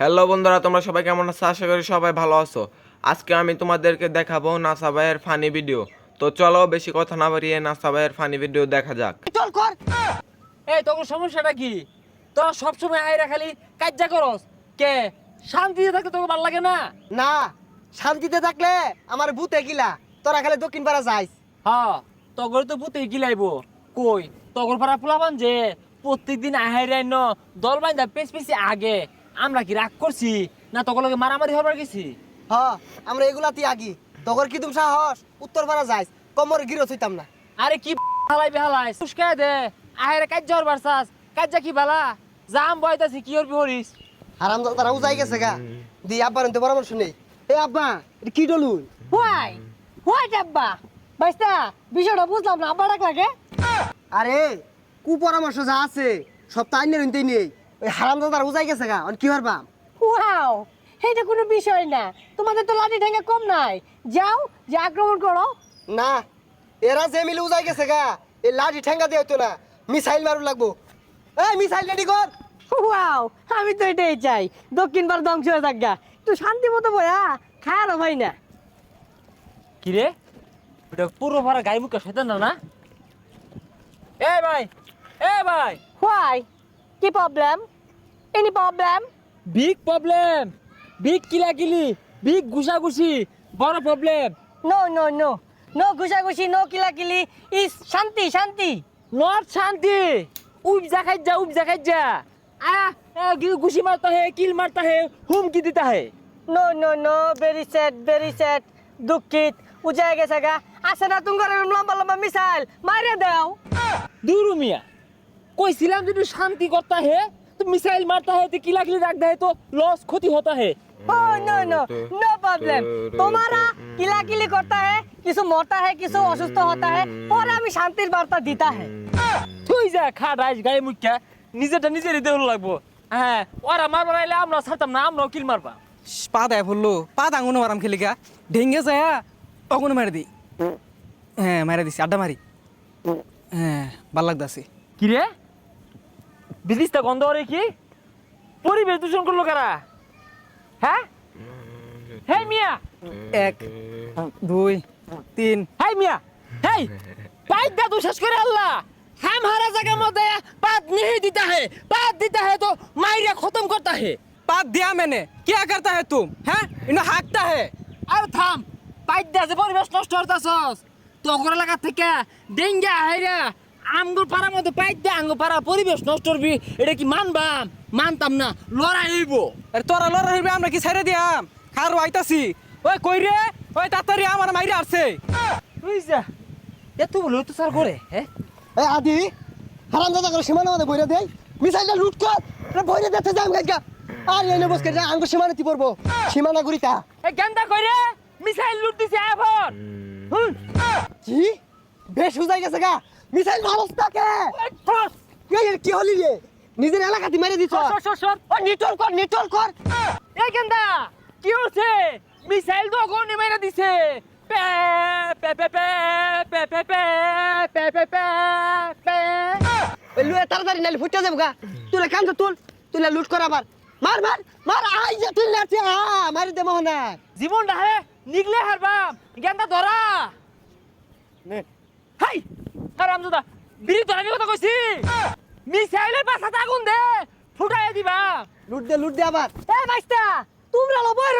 Hello বন্ধুরা, তোমরা সবাই কেমন আছো? আশা করি সবাই ভালো আছো। আজকে আমি তোমাদেরকে দেখাবো নাসা ভাইয়ের ফানি ভিডিও। তো চলো বেশি কথা না বাড়িয়ে নাসা ভাইয়ের ফানি ভিডিও দেখা যাক। চল কর। এই তোর সমস্যাটা কি? তোরা সবসময় আইরা খালি কাজ্জা করস কে? শান্তিতে থাকতে তোকে ভালো লাগে না? না, শান্তিতে থাকলে আমার ভূতে গিলা তোরা খালি দক্ষিণ পাড়া যাইস। হ্যাঁ, তগর তো পুতে গিলাইবো কই? তগর পাড়া পোলাবান যে প্রত্যেকদিন আহাইরাই ন দল বাইন্দা পেছি আগে আমরা কি রাগ করছি না তগর লগে মারামারি হবার গেছি? হ, আমরা এগুলাতেই আগি। তখন কি তুমি সাহস উত্তর পাড়া যাইস, কমর গিরো হইতাম না। আরে কি হালাই বেহালাই সুস্কায় দে আহাইরা কাজ্জা হবার চাস? কাজ্জা কি বালা জাম বয়তাছি কি হরবি হরিস? হারাম তারা উজাই গেছে গা। দি আব্বার তো পরামর্শ নেই। এ আব্বা, এটা কি ডলুন? হোয়াই ডাব্বা বাইস্তা বিষয়টা বুঝলাম না, আব্বা ডাক লাগে। আরে কু পরামর্শ যা আছে সব তো আইনের হইতেই নেই। ওই হারাম তারা উজাই গেছে গা, অন কি হরবা? ওয়াও, এটা কোনো বিষয় না। তোমাদের তো লাঠি ঠেঙ্গা কম নাই, যাও যে আক্রমণ করো। না, এরা যে মিলে উজাই গেছে গা, এই লাঠি ঠেঙ্গা দিয়ে হইতো না, মিসাইল মারু লাগবো। এই মিসাইল রেডি কর। ওয়াও, আমি তো এটাই চাই, দক্ষিণ ভারত ধ্বংস হয়ে থাকা। একটু শান্তি মতো বয়া খায়ারও ভাই না। কি রে, এটা পুরো ভরা গাই মুখে শয়তান না? এ ভাই, এ ভাই, হোয়াই, কি problem? Any problem? Big problem, big কিলাকিলি, বিগ ঘুষাঘুষি, বড় problem. No no no, no ঘুষাঘুষি, নো কিলাকিলি, ইস শান্তি শান্তি। নট শান্তি, उपजा खाइजा घुसी मारता है, किल मारता है, हुमकी देता है। No no no, very sad, दुखित उजाय গেছে গা। আসে না তুমি করে লম্বা লম্বা মিসাইল মারিয়ে দাও। दूर मिया, कोई सिलाम जो शांति करता है तो मिसाइल मारता है तो किलाकिली रखता है तो लॉस क्षति होता है। ও নো নো নো প্রবলেম। তোমারা কিলাকিলি করতা है, কিছু মরতা है, কিছু অসুস্থ होता है, পরে আমি শান্তির বার্তা দিতা है। তুই যা খা রাইস গায়ে মুখা নিজেরটা নিজেরই দেহ লাগবো। হ্যাঁ, ওরা মারবার আইলে আমরা ছাড়তাম না, আমরাও কিল মারবা। পা দেয় বললো পা দাঙ্গুনো মারাম খেলিকা ঢেঙ্গে যায় তখনও মারি দিই। হ্যাঁ মারা দিছি, আড্ডা মারি। হ্যাঁ ভাল লাগতাছে। কি রে, বিদিশটা গন্ধ করে কি? পরিবেশ দূষণ করলো কারা? হ্যাঁ, হেই মিয়া, 1 2 3 হেই মিয়া, হেই पाइप दा तू शेष करे अल्लाह। हमारा जगह मध्य पात नहीं देता है तो मायरिया खत्म करता है। पात दिया मैंने, क्या करता है तुम? हैं इन्हें हाँकता है। अरे थाम, पाइप दा से परिवेश नष्ट होता सस तो ओकरा लगा থেকে ডেঙ্গা হাইরা আমগুর পাড়ার মধ্যে পাইপ দে আঙ্গুর পাড়া পরিবেশ নষ্ট করবি, এটা কি মানতাম না, লড়াই হইব। আরে তোরা লড় হইবে, আমরা কি ছেড়ে দিয়াম? খারো আইতাছি। ওই কই রে, ওই তাড়াতাড়ি আমার মাইরা আসছে। তুই যা এত বলে তো স্যার করে। হ্যাঁ এ আদি, হারাম দাদা করে সীমানা মধ্যে বইরা দেয়, মিসাইলটা লুট কর, এটা বইরা দিতে যাম গাইগা। আর এনে বসকে যা আঙ্গ সীমানাতি পড়বো, সীমানা গুরিতা। এ গেন্দা কইরে মিসাইল লুট দিছে এখন। কি বেশ উজাই গেছে গা, মিসাইল মারস তাকে। এই কি হলি রে, নিজের এলাকাতে মেরে দিছ। সর ও নিটল কর। এই গেন্দা কি হচ্ছে? মিসাইল তো গনি মেরে দিছে। Pay pay pay pay pay pay pay pay pay pay. ওই লুয়ে তাড়াতাড়ি নালে ফুটে যাবো গা। তুই কাম তো তুই লুট কর আবার। মার আই যে তুই লাঠি মারি দে মোহনা। জীবন হে নিগলে হারবাম, গেন্দা ধরা। হাই হারামজাদা, বিড়ি তো আমি কথা কইছি। মিসাইলের পাছাতে আগুন দে, ফুটাইয়া দিবা। লুট দে আবার। এ বাইস্তা তোমরা লবয়